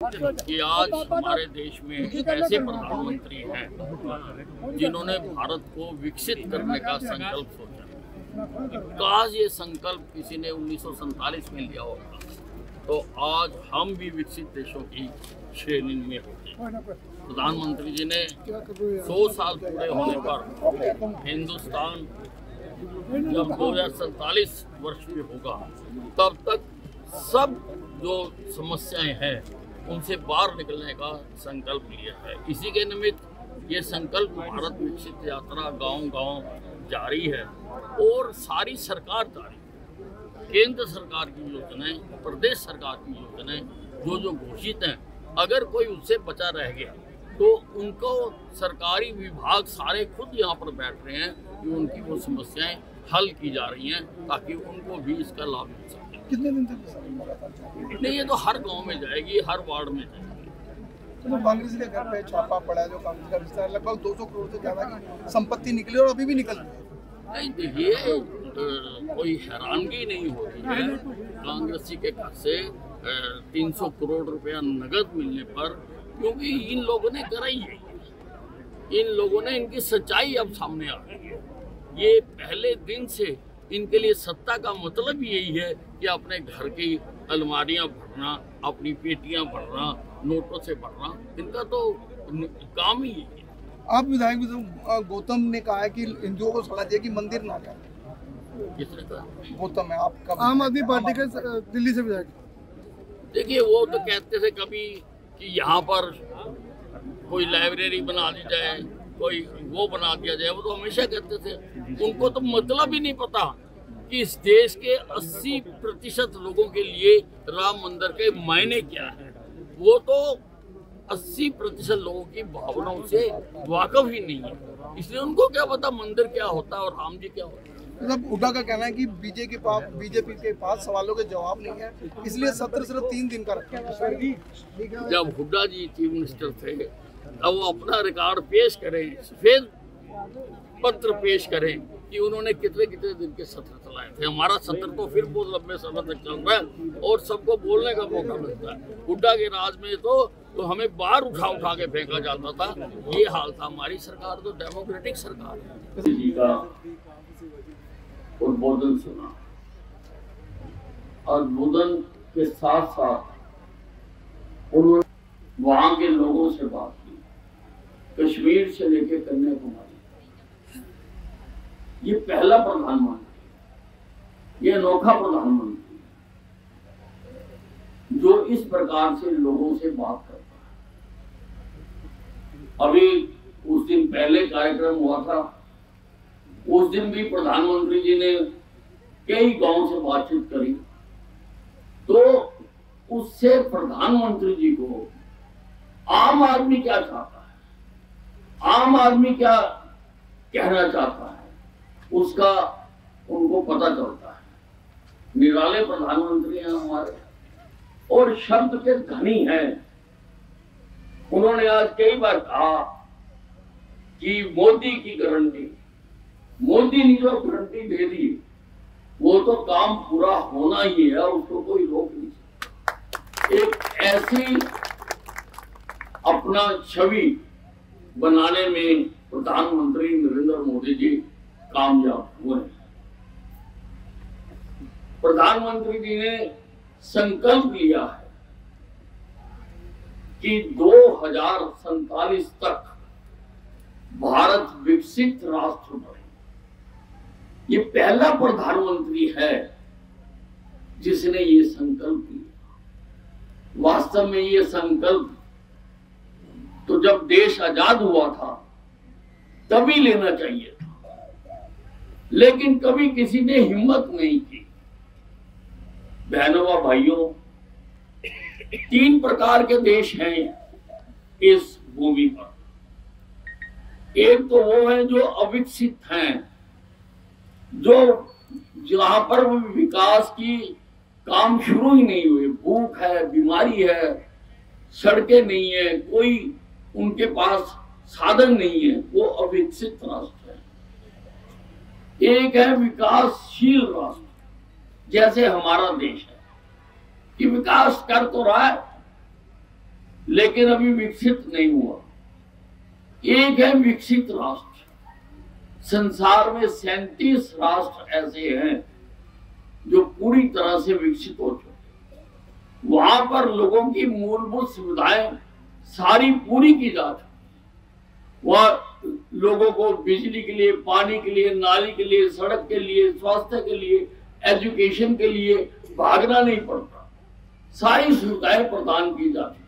कि आज हमारे देश में ऐसे प्रधानमंत्री हैं जिन्होंने भारत को विकसित करने का संकल्प सोचा। काश ये संकल्प किसी ने 1947 में लिया होता तो आज हम भी विकसित देशों की श्रेणी में होते। प्रधानमंत्री जी ने 100 साल पूरे होने पर हिंदुस्तान जब 2047 वर्ष में होगा तब तक सब जो समस्याएं हैं उनसे बाहर निकलने का संकल्प लिया है। इसी के निमित्त ये संकल्प भारत विकसित यात्रा गांव-गांव जारी है और सारी सरकार जारी, केंद्र सरकार की योजनाएं, प्रदेश सरकार की योजनाएं जो घोषित हैं, अगर कोई उससे बचा रह गया तो उनको सरकारी विभाग सारे खुद यहाँ पर बैठ रहे हैं कि उनकी वो समस्याएं हल की जा रही हैं ताकि उनको भी इसका लाभ मिल सके। कितने दिन तक नहीं, ये तो हर गांव में जाएगी, हर वार्ड में जाएगी। तो कांग्रेस के घर पे छापा पड़ा है, जो कांग्रेस का रिश्ता है, लगभग 200 करोड़ से ज्यादा की संपत्ति निकली और अभी भी निकल रही है। नहीं, देखिए कोई हैरानगी नहीं हो रही है। कांग्रेसी के घर से 300 करोड़ रुपया नगद मिलने पर, क्योंकि इन लोगों ने करा ही है, इन लोगों ने, इनकी सच्चाई अब सामने आ रही है। ये पहले दिन से इनके लिए सत्ता का मतलब यही है कि अपने घर की अलमारियां भरना, अपनी पेटियां भरना, नोटों से भरना, इनका तो काम ही है। आप विधायक गौतम ने कहा है कि हिंदुओं को सलाह दिया कि मंदिर ना जाए। किसने कहा? गौतम है आपका आम आदमी पार्टी का दिल्ली से विधायक। देखिए, वो तो कहते थे कभी कि यहाँ पर कोई लाइब्रेरी बना दी जाए, कोई वो बना दिया जाए, वो तो हमेशा कहते थे। उनको तो मतलब ही नहीं पता कि इस देश के 80% लोगों के लिए राम मंदिर के मायने क्या है। वो तो 80% लोगों की भावनाओं से वाकिफ ही नहीं है, इसलिए उनको क्या पता मंदिर क्या होता है और राम जी क्या होता है। मतलब हुड्डा का कहना है कि बीजेपी के पास सवालों के जवाब नहीं है, इसलिए सत्र सिर्फ 3 दिन का रखा है। जब हुड्डा जी चीफ मिनिस्टर थे अब वो अपना रिकॉर्ड पेश करें, सफेद पत्र पेश करें कि उन्होंने कितने दिन के सत्र चलाए थे। हमारा सत्र तो फिर बहुत लंबे समय तक चल रहा है और सबको बोलने का मौका मिलता है। हुड्डा के राज में तो हमें बाहर उठा के फेंका जाता था। ये हाल था। हमारी सरकार तो डेमोक्रेटिक सरकार है। जी का उद्बोधन सुना और उद्बोधन के साथ साथ उन्होंने वहां के लोगों से बात की, कश्मीर से लेकर कन्याकुमारी। ये पहला प्रधानमंत्री, ये अनोखा प्रधानमंत्री जो इस प्रकार से लोगों से बात करता है। अभी उस दिन पहले कार्यक्रम हुआ था, उस दिन भी प्रधानमंत्री जी ने कई गांव से बातचीत करी, तो उससे प्रधानमंत्री जी को आम आदमी क्या चाहता है, आम आदमी क्या कहना चाहता है, उसका उनको पता चलता है। निराले प्रधानमंत्री हैं हमारे और शब्द के धनी हैं। उन्होंने आज कई बार कहा कि मोदी की गारंटी, मोदी ने जो गारंटी दे दी वो तो काम पूरा होना ही है, उसको कोई रोक नहीं सकता। एक ऐसी अपना छवि बनाने में प्रधानमंत्री नरेंद्र मोदी जी कामयाब हुए। प्रधानमंत्री जी ने संकल्प लिया है कि 2047 तक भारत विकसित राष्ट्र बने। ये पहला प्रधानमंत्री है जिसने ये संकल्प लिया। वास्तव में ये संकल्प तो जब देश आजाद हुआ था तभी लेना चाहिए था, लेकिन कभी किसी ने हिम्मत नहीं की। बहनों व भाइयों, 3 प्रकार के देश हैं इस भूमि पर। एक तो वो है जो अविकसित हैं, जो जहां पर विकास की काम शुरू ही नहीं हुए, भूख है, बीमारी है, सड़कें नहीं है, कोई उनके पास साधन नहीं है, वो अविकसित राष्ट्र है। एक है विकासशील राष्ट्र, जैसे हमारा देश है कि विकास कर तो रहा है लेकिन अभी विकसित नहीं हुआ। एक है विकसित राष्ट्र। संसार में 37 राष्ट्र ऐसे हैं जो पूरी तरह से विकसित हो चुके। वहां पर लोगों की मूलभूत सुविधाएं सारी पूरी की जा चुकी। वहां लोगों को बिजली के लिए, पानी के लिए, नाली के लिए, सड़क के लिए, स्वास्थ्य के लिए, एजुकेशन के लिए भागना नहीं पड़ता। सारी सुविधाएं प्रदान की जा चुकी।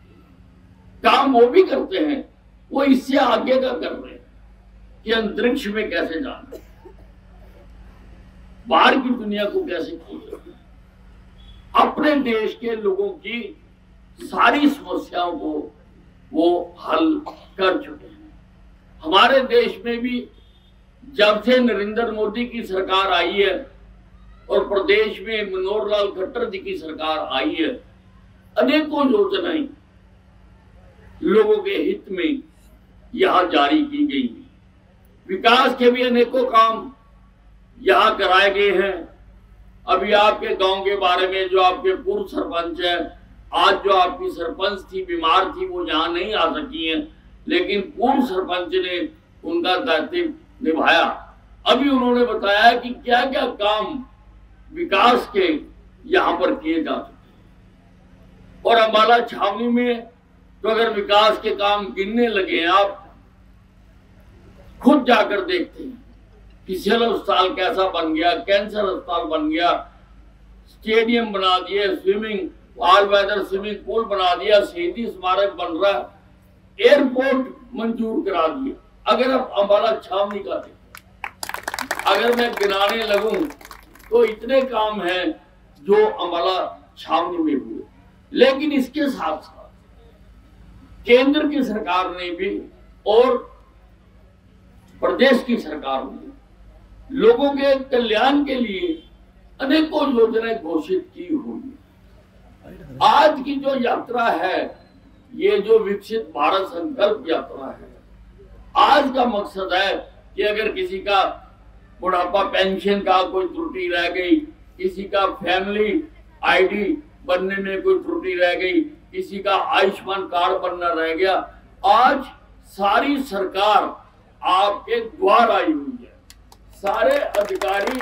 काम वो भी करते हैं, वो इससे आगे का कर रहे हैं कि अंतरिक्ष में कैसे जाना, बाहर की दुनिया को कैसे खोजना। अपने देश के लोगों की सारी समस्याओं को वो हल कर चुके हैं। हमारे देश में भी जब से नरेंद्र मोदी की सरकार आई है और प्रदेश में मनोहर लाल खट्टर जी की सरकार आई है, अनेकों योजनाएं लोगों के हित में यहां जारी की गई। विकास के भी अनेकों काम यहां कराए गए हैं। अभी आपके गांव के बारे में जो आपके पूर्व सरपंच है, आज जो आपकी सरपंच थी बीमार थी, वो यहां नहीं आ सकी हैं, लेकिन पूर्व सरपंच ने उनका दायित्व निभाया। अभी उन्होंने बताया कि क्या क्या काम विकास के यहां पर किए जा सकते। और अम्बाला छावनी में तो अगर विकास के काम गिनने लगे, आप खुद जाकर देखते हैं कि सिविल अस्पताल कैसा बन गया, कैंसर अस्पताल बन गया, स्टेडियम बना दिए, swimming all weather swimming pool बना दिया, शहीदी स्मारक बन रहा, एयरपोर्ट मंजूर करा दिए। अगर आप अम्बाला छावनी का देखें, अगर मैं गिनाने लगूं तो इतने काम हैं जो अम्बाला छावनी में हुए। लेकिन इसके साथ साथ केंद्र की सरकार ने भी और प्रदेश की सरकार ने लोगों के कल्याण के लिए अनेकों योजनाएं घोषित की हुई है। आज की जो यात्रा है, ये जो विकसित भारत संकल्प यात्रा है, आज का मकसद है कि अगर किसी का बुढ़ापा पेंशन का कोई त्रुटि रह गई, किसी का फैमिली आईडी बनने में कोई त्रुटि रह गई, किसी का आयुष्मान कार्ड बनना रह गया, आज सारी सरकार आपके द्वार आई हुई है। सारे अधिकारी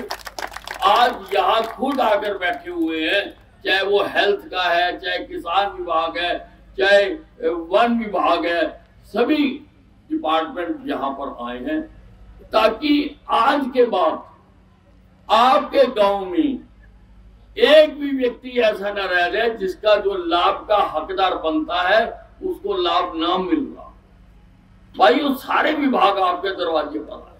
आज यहाँ खुद आकर बैठे हुए हैं, चाहे वो हेल्थ का है, चाहे किसान विभाग है, चाहे वन विभाग है, सभी डिपार्टमेंट यहाँ पर आए हैं ताकि आज के बाद आपके गांव में एक भी व्यक्ति ऐसा न रह जाए जिसका जो लाभ का हकदार बनता है उसको लाभ ना मिल रहा। भाई वो सारे विभाग आपके दरवाजे पर आए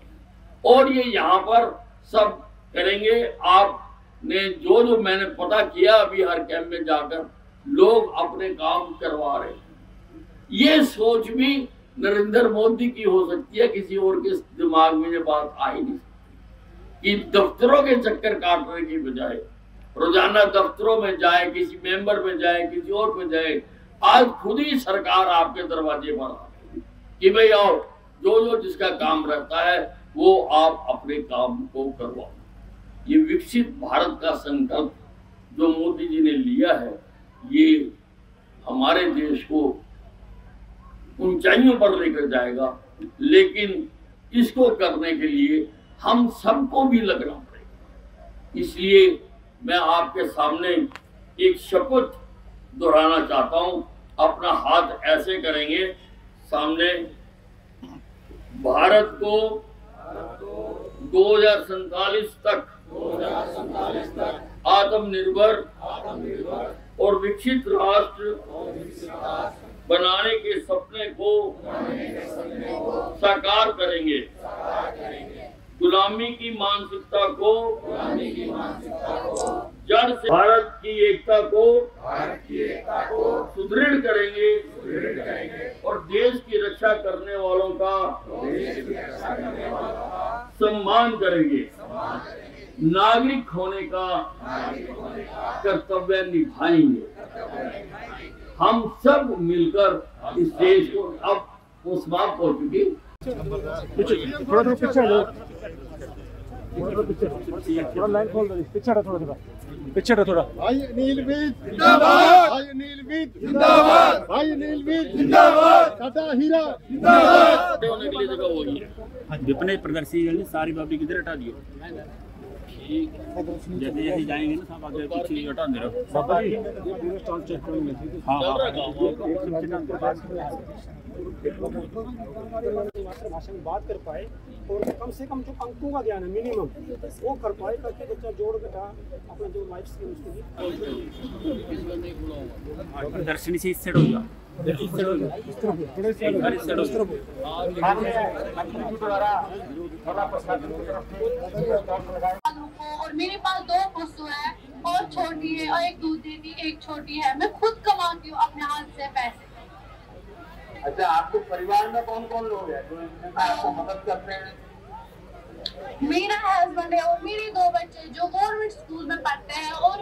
और ये यहाँ पर सब करेंगे। आपने जो जो मैंने पता किया अभी हर कैंप में जाकर, लोग अपने काम करवा रहे हैं। ये सोच भी नरेंद्र मोदी की हो सकती है, किसी और के दिमाग में ये बात आ ही नहीं सकती कि दफ्तरों के चक्कर काटने की बजाय रोजाना दफ्तरों में जाए, किसी मेंबर में जाए, किसी और में जाए। आज खुद ही सरकार आपके दरवाजे पर आ गई कि भाई आओ, जो जो जिसका काम रहता है वो आप अपने काम को करवाओ। ये विकसित भारत का संकल्प जो मोदी जी ने लिया है, ये हमारे देश को ऊंचाइयों पर लेकर जाएगा, लेकिन इसको करने के लिए हम सबको भी लगना पड़ेगा। इसलिए मैं आपके सामने एक शपथ दोहराना चाहता हूं। अपना हाथ ऐसे करेंगे सामने। भारत को 2047 तक आत्मनिर्भर और विकसित राष्ट्र बनाने के सपने को साकार करेंगे। गुलामी की मानसिकता को जड़ से भारत की एकता को सुदृढ़ करेंगे और देश की रक्षा करने वालों का सम्मान करेंगे। नागरिक होने का कर्तव्य निभाएंगे। हम सब मिलकर इस देश को अब वो समाप्त हो चुकी। थोड़ा पीछे थोड़ा लाइन खोल दो, पीछे थोड़ा पीछे हटो थोड़ा। भाई अनिल विज जिंदाबाद, भाई अनिल विज जिंदाबाद, भाई अनिल विज जिंदाबाद, साडा हीरा जिंदाबाद। होने के लिए जगह वही है। विपने प्रदर्शनी सारी पब्लिक इधर हटा दियो। ठीक जैसे जैसे जाएंगे ना सब आगे पीछे हटा दे रहा। बाबा जी ये पूरा स्टॉल चेक करेंगे। हाँ चल रहा भाषा में बात कर पाए और कम से कम जो अंकों का ज्ञान है मिनिमम वो कर पाए ताकि बच्चा जोड़ बेटा अपना जो लाइफ स्किल उसके लिए प्रदर्शनी से इससे होगा। और मेरे पास 2 पशु है और छोटी है और एक दूध देती एक छोटी है। मैं खुद कमाती हूँ अपने हाथ से पैसे। अच्छा, आपके परिवार में कौन कौन लोग हैं जो आपको मदद करते हैं? मेरा हस्बैंड है और मेरे 2 बच्चे जो गवर्नमेंट स्कूल में पढ़ते हैं और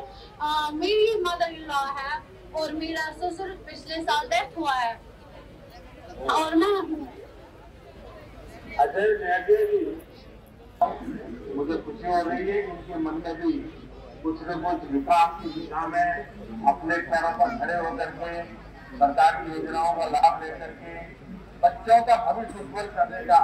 मेरी मदर इन लॉ है और मेरा ससुर पिछले साल डेथ हुआ है और मैं अजय जी, मुझे खुशी हो रही है कि उनके मन में भी कुछ न कुछ विकास की दिशा में अपने पैरों पर खड़े होकर के सरकारी योजनाओं का लाभ लेकर के बच्चों का भविष्य उज्जवल करने का